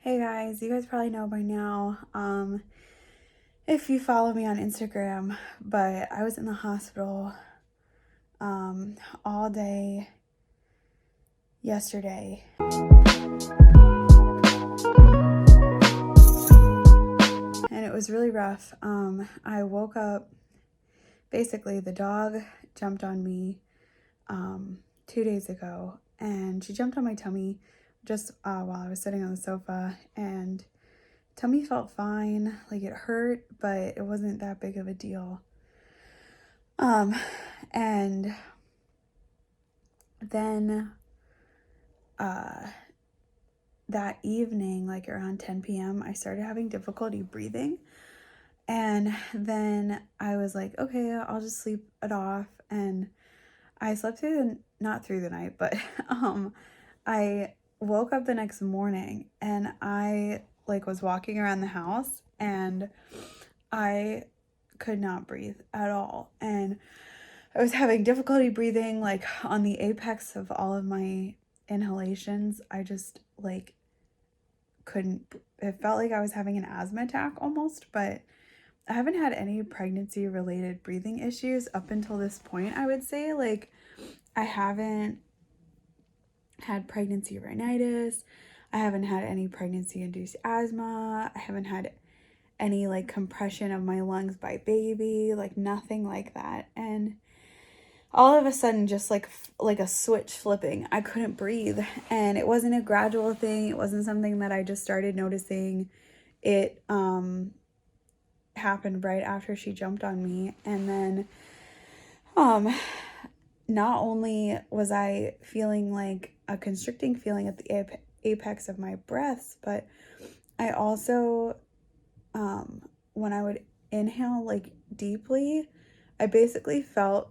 Hey guys, you guys probably know by now, if you follow me on Instagram, but I was in the hospital, all day yesterday. And it was really rough. I woke up, basically the dog jumped on me, 2 days ago, and she jumped on my tummy just while I was sitting on the sofa, and tummy felt fine, like it hurt, but it wasn't that big of a deal. And then that evening, like around 10 p.m., I started having difficulty breathing. And then I was like, okay, I'll just sleep it off. And I slept not through the night, but I woke up the next morning and I was walking around the house and I could not breathe at all. And I was having difficulty breathing on the apex of all of my inhalations. I just couldn't. It felt like I was having an asthma attack almost, but I haven't had any pregnancy related breathing issues up until this point. I would say I haven't had pregnancy rhinitis. I haven't had any pregnancy induced asthma. I haven't had any compression of my lungs by baby, nothing like that. And all of a sudden, just like a switch flipping, I couldn't breathe. And it wasn't a gradual thing. It wasn't something that I just started noticing. It happened right after she jumped on me. And then not only was I feeling like a constricting feeling at the apex of my breaths, but I also, when I would inhale deeply, I basically felt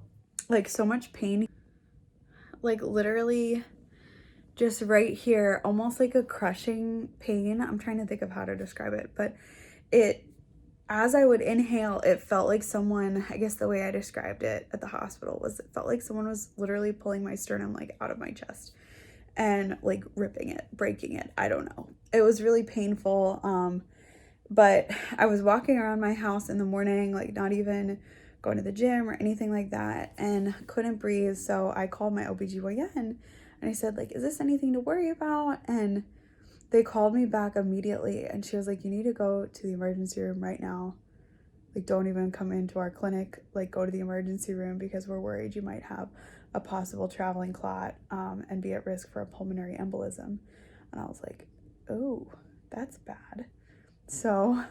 so much pain, literally just right here, almost like a crushing pain. I'm trying to think of how to describe it, but as I would inhale, it felt like someone, I guess the way I described it at the hospital was it felt like someone was literally pulling my sternum out of my chest and ripping it, breaking it. I don't know. It was really painful. But I was walking around my house in the morning, not even going to the gym or anything like that, and couldn't breathe. So I called my OBGYN and I said, is this anything to worry about? And they called me back immediately and she was like, you need to go to the emergency room right now. Don't even come into our clinic, go to the emergency room because we're worried you might have a possible traveling clot and be at risk for a pulmonary embolism. And I was like, oh, that's bad. So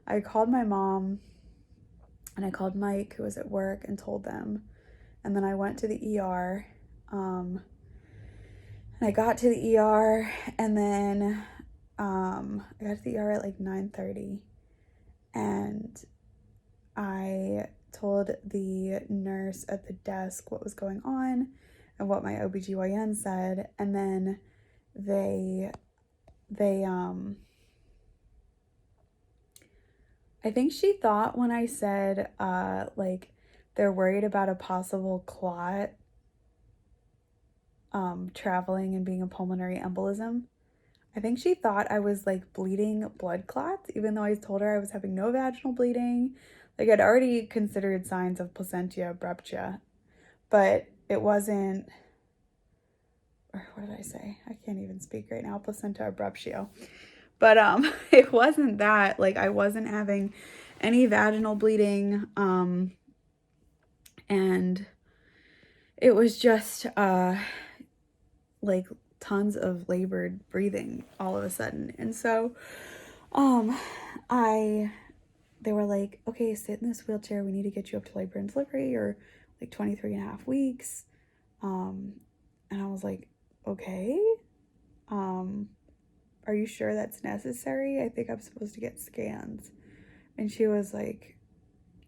I called my mom and I called Mike, who was at work, and told them. And then I went to the ER. And I got to the ER, and then I got to the ER at 9:30. And I told the nurse at the desk what was going on and what my OBGYN said. And then they I think she thought when I said, they're worried about a possible clot, traveling and being a pulmonary embolism. I think she thought I was, bleeding blood clots, even though I told her I was having no vaginal bleeding. I'd already considered signs of placentia abruptia, but it wasn't, or what did I say? I can't even speak right now, placenta abruptio. But it wasn't that. I wasn't having any vaginal bleeding, and it was just tons of labored breathing all of a sudden. And so they were like, okay, sit in this wheelchair, we need to get you up to labor and delivery. You're 23 and a half weeks. And I was like, okay, are you sure that's necessary? I think I'm supposed to get scans. And she was like,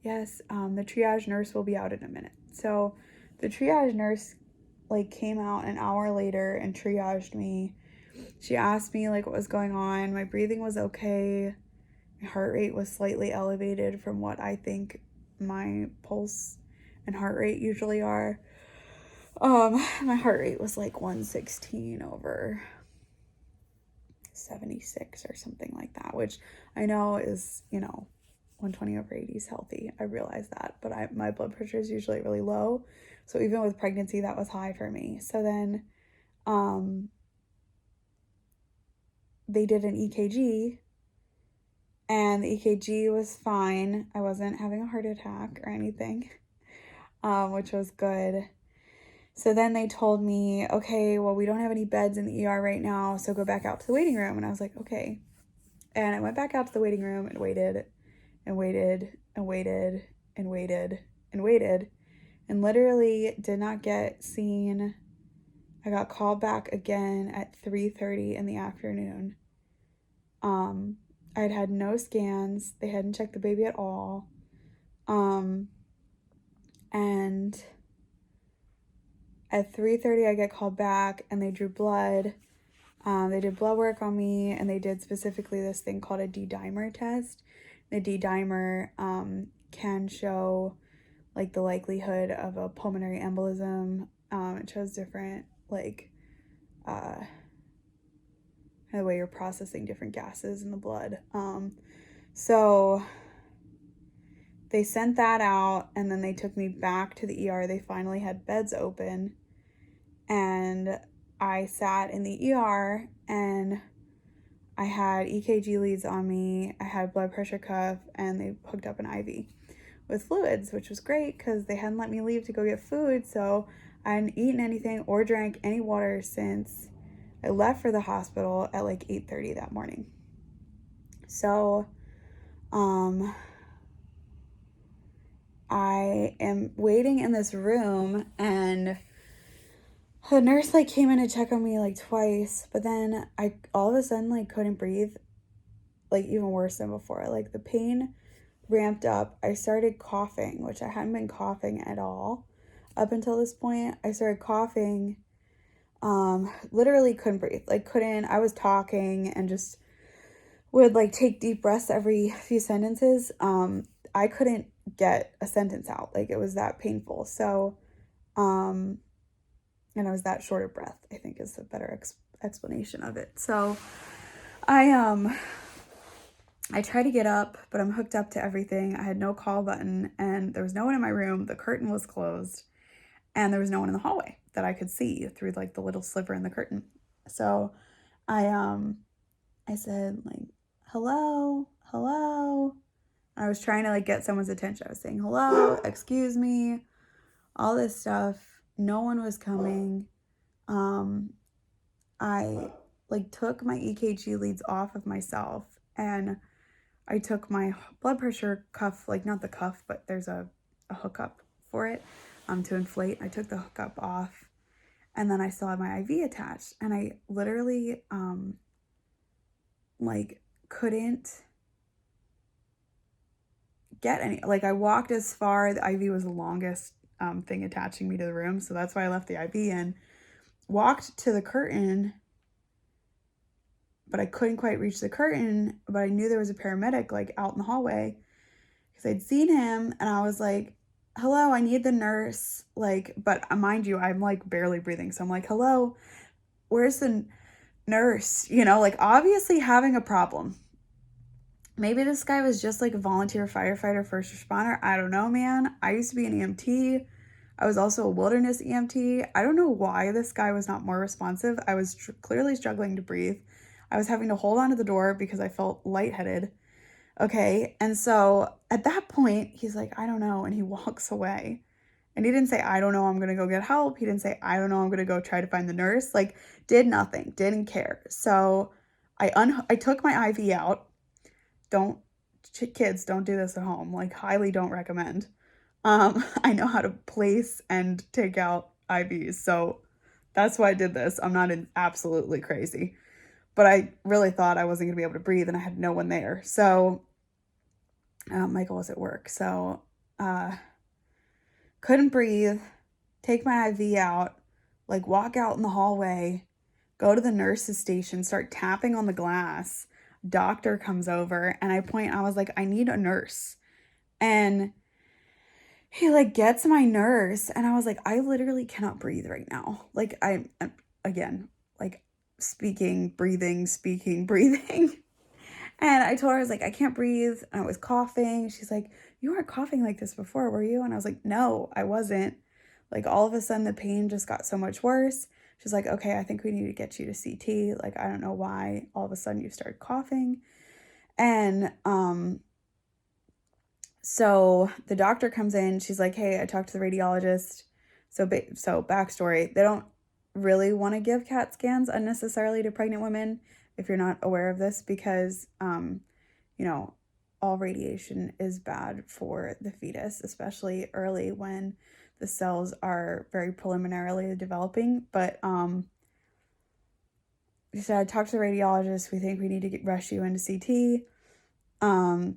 yes, the triage nurse will be out in a minute. So the triage nurse came out an hour later and triaged me. She asked me what was going on. My breathing was okay. My heart rate was slightly elevated from what I think my pulse and heart rate usually are. My heart rate was 116 over 76 or something like that, which I know is, 120/80 is healthy. I realize that, but my blood pressure is usually really low. So even with pregnancy, that was high for me. So then they did an EKG, and the EKG was fine. I wasn't having a heart attack or anything, which was good. So then they told me, okay, well, we don't have any beds in the ER right now, so go back out to the waiting room. And I was like, okay. And I went back out to the waiting room and waited and waited and waited and waited and waited, and literally did not get seen. I got called back again at 3:30 in the afternoon. I'd had no scans. They hadn't checked the baby at all. And at 3:30 I get called back, and they drew blood. They did blood work on me, and they did specifically this thing called a D-dimer test. The D-dimer can show like the likelihood of a pulmonary embolism. It shows different the way you're processing different gases in the blood. So they sent that out, and then they took me back to the ER. They finally had beds open, and I sat in the ER, and I had EKG leads on me. I had a blood pressure cuff, and they hooked up an IV with fluids, which was great because they hadn't let me leave to go get food. So I hadn't eaten anything or drank any water since I left for the hospital at like 8:30 that morning. So I am waiting in this room, and the nurse came in to check on me twice, but then I all of a sudden couldn't breathe, even worse than before. The pain ramped up. I started coughing, which I hadn't been coughing at all up until this point. I started coughing, literally couldn't breathe. I was talking and just would take deep breaths every few sentences. I couldn't get a sentence out. It was that painful. So, and I was that short of breath, I think is a better explanation of it. So I tried to get up, but I'm hooked up to everything. I had no call button, and there was no one in my room. The curtain was closed, and there was no one in the hallway that I could see through the little sliver in the curtain. So I said hello. I was trying to get someone's attention. I was saying hello, excuse me, all this stuff. No one was coming. I took my EKG leads off of myself, and I took my blood pressure cuff, not the cuff, but there's a hookup for it to inflate. I took the hookup off, and then I still had my IV attached, and I literally couldn't get any. I walked as far. The IV was the longest thing attaching me to the room, so that's why I left the IV and walked to the curtain, but I couldn't quite reach the curtain. But I knew there was a paramedic out in the hallway because I'd seen him, and I was like, hello, I need the nurse. But mind you, I'm barely breathing, so I'm like, hello, where's the nurse? Obviously having a problem. Maybe this guy was just a volunteer firefighter, first responder. I don't know, man. I used to be an EMT. I was also a wilderness EMT. I don't know why this guy was not more responsive. I was clearly struggling to breathe. I was having to hold onto the door because I felt lightheaded. Okay, and so at that point, he's like, I don't know, and he walks away. And he didn't say, I don't know, I'm going to go get help. He didn't say, I don't know, I'm going to go try to find the nurse. Did nothing, didn't care. So I took my IV out. Kids, don't do this at home. Highly don't recommend. I know how to place and take out IVs, so that's why I did this. I'm not absolutely crazy, but I really thought I wasn't going to be able to breathe, and I had no one there. So Michael was at work, so couldn't breathe, take my IV out, walk out in the hallway, go to the nurse's station, start tapping on the glass. Doctor comes over, and I was like, I need a nurse. And he gets my nurse, and I was like, I literally cannot breathe right now. I'm again, speaking, breathing, speaking, breathing. And I told her, I was like, I can't breathe. And I was coughing. She's like, you weren't coughing like this before, were you? And I was like, no, I wasn't. Like, all of a sudden, the pain just got so much worse. She's like, okay, I think we need to get you to CT. Like, I don't know why all of a sudden you started coughing. And so the doctor comes in. She's like, hey, I talked to the radiologist. So backstory, they don't really want to give CAT scans unnecessarily to pregnant women, if you're not aware of this, because, you know, all radiation is bad for the fetus, especially early when the cells are very preliminarily developing. But she said, I talked to the radiologist. We think we need to rush you into CT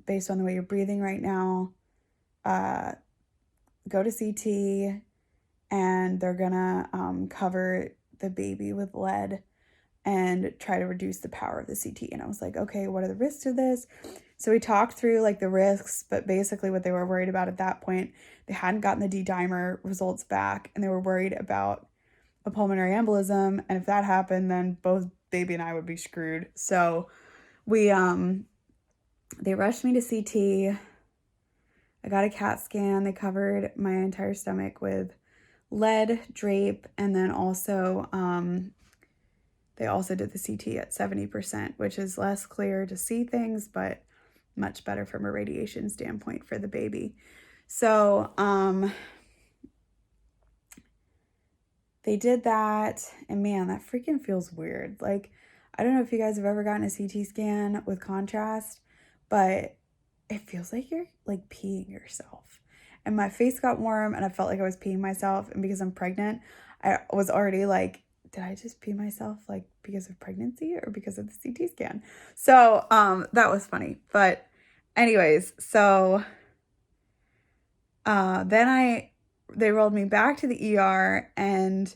based on the way you're breathing right now. Go to CT, and they're gonna cover the baby with lead and try to reduce the power of the CT. And I was like, okay, what are the risks of this? So we talked through like the risks, but basically what they were worried about at that point, they hadn't gotten the D-dimer results back, and they were worried about a pulmonary embolism. And if that happened, then both baby and I would be screwed. So we, they rushed me to CT. I got a CAT scan. They covered my entire stomach with lead drape, and then also, they also did the CT at 70%, which is less clear to see things, but much better from a radiation standpoint for the baby. So, they did that, and man, that freaking feels weird. Like, I don't know if you guys have ever gotten a CT scan with contrast, but it feels like you're like peeing yourself. And my face got warm, and I felt like I was peeing myself. And because I'm pregnant, I was already like, did I just pee myself like because of pregnancy or because of the CT scan? So that was funny. But anyways, so then they rolled me back to the ER, and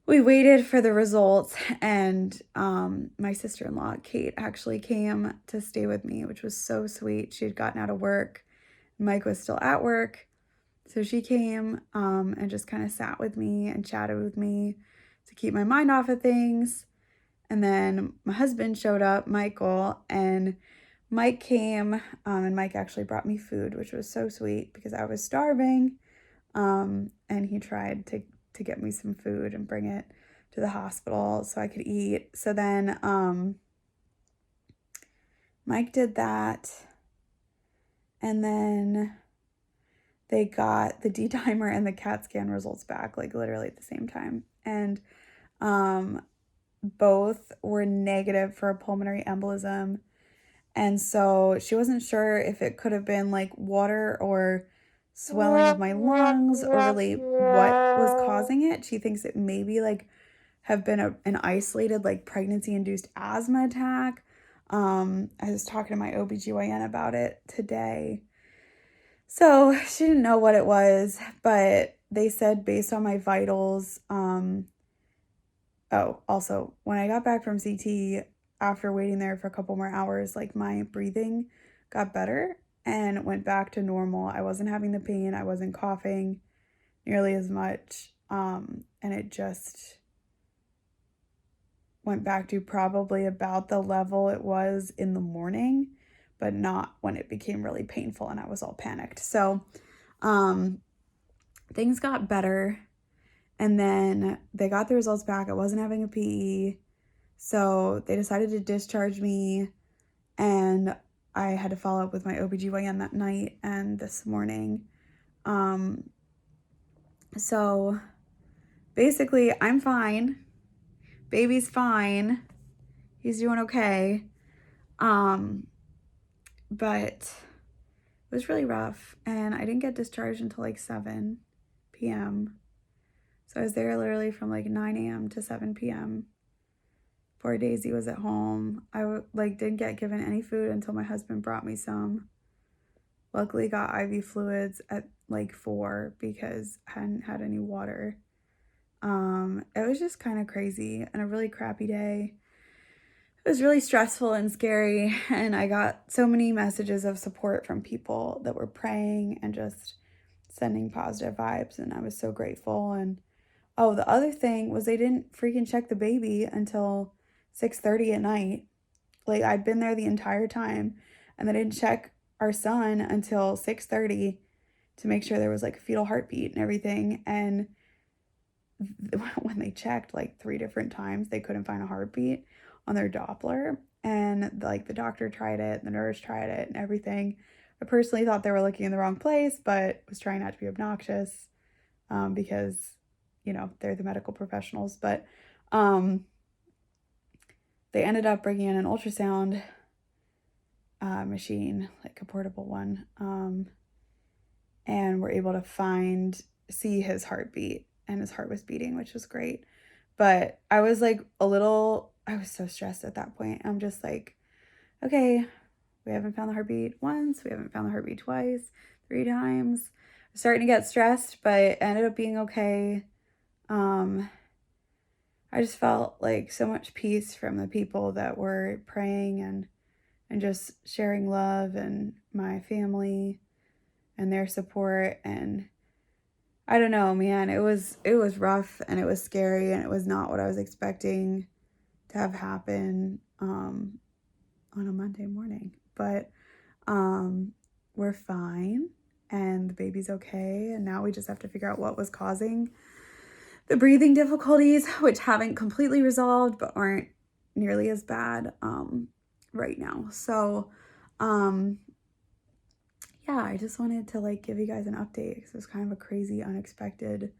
we waited for the results, and my sister-in-law, Kate, actually came to stay with me, which was so sweet. She had gotten out of work. Mike was still at work. So she came and just kind of sat with me and chatted with me to keep my mind off of things. And then my husband showed up, Michael, and Mike came, and Mike actually brought me food, which was so sweet because I was starving. And he tried to get me some food and bring it to the hospital so I could eat. So then Mike did that, and then they got the D-dimer and the CAT scan results back like literally at the same time, and both were negative for a pulmonary embolism. And so she wasn't sure if it could have been like water or swelling of my lungs or really what was causing it. She thinks it maybe like have been an isolated like pregnancy-induced asthma attack. I was talking to my OBGYN about it today. So she didn't know what it was, but they said based on my vitals, also when I got back from CT after waiting there for a couple more hours, like my breathing got better and went back to normal. I wasn't having the pain. I wasn't coughing nearly as much. And it just went back to probably about the level it was in the morning, but not when it became really painful and I was all panicked. So things got better, and then they got the results back. I wasn't having a PE, so they decided to discharge me, and I had to follow up with my OBGYN that night and this morning. So basically I'm fine. Baby's fine. He's doing okay. But it was really rough, and I didn't get discharged until like 7 p.m. So I was there literally from like 9 a.m. to 7 p.m. Poor Daisy was at home. I didn't get given any food until my husband brought me some. Luckily got IV fluids at like 4 because I hadn't had any water. It was just kind of crazy and a really crappy day. It was really stressful and scary, and I got so many messages of support from people that were praying and just sending positive vibes, and I was so grateful. And Oh, the other thing was they didn't freaking check the baby until 6:30 at night. Like, I'd been there the entire time, and they didn't check our son until 6:30 to make sure there was like a fetal heartbeat and everything. And when they checked like 3 different times, they couldn't find a heartbeat on their Doppler. And like the doctor tried it, the nurse tried it, and everything. I personally thought they were looking in the wrong place, but was trying not to be obnoxious, because, you know, they're the medical professionals. But they ended up bringing in an ultrasound machine, like a portable one, and were able to see his heartbeat, and his heart was beating, which was great. But I was like I was so stressed at that point. I'm just like, okay, we haven't found the heartbeat once, we haven't found the heartbeat twice, 3 times. I'm starting to get stressed, but it ended up being okay. I just felt like so much peace from the people that were praying and just sharing love, and my family and their support. And I don't know, man, it was rough, and it was scary, and it was not what I was expecting to have happen on a Monday morning. But we're fine, and the baby's okay, and now we just have to figure out what was causing the breathing difficulties, which haven't completely resolved but aren't nearly as bad right now. So yeah, I just wanted to like give you guys an update, because it was kind of a crazy, unexpected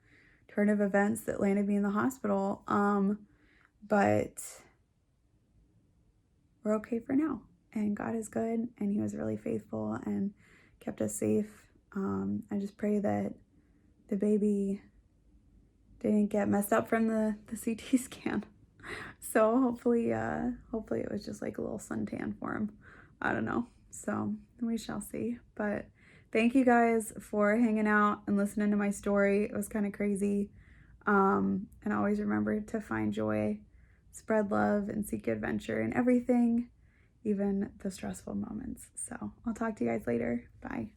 turn of events that landed me in the hospital. But we're okay for now, and God is good, and he was really faithful and kept us safe. I just pray that the baby didn't get messed up from the CT scan. So hopefully it was just like a little suntan for him. I don't know. So we shall see. But thank you guys for hanging out and listening to my story. It was kind of crazy. And always remember to find joy, spread love, and seek adventure in everything, even the stressful moments. So I'll talk to you guys later. Bye.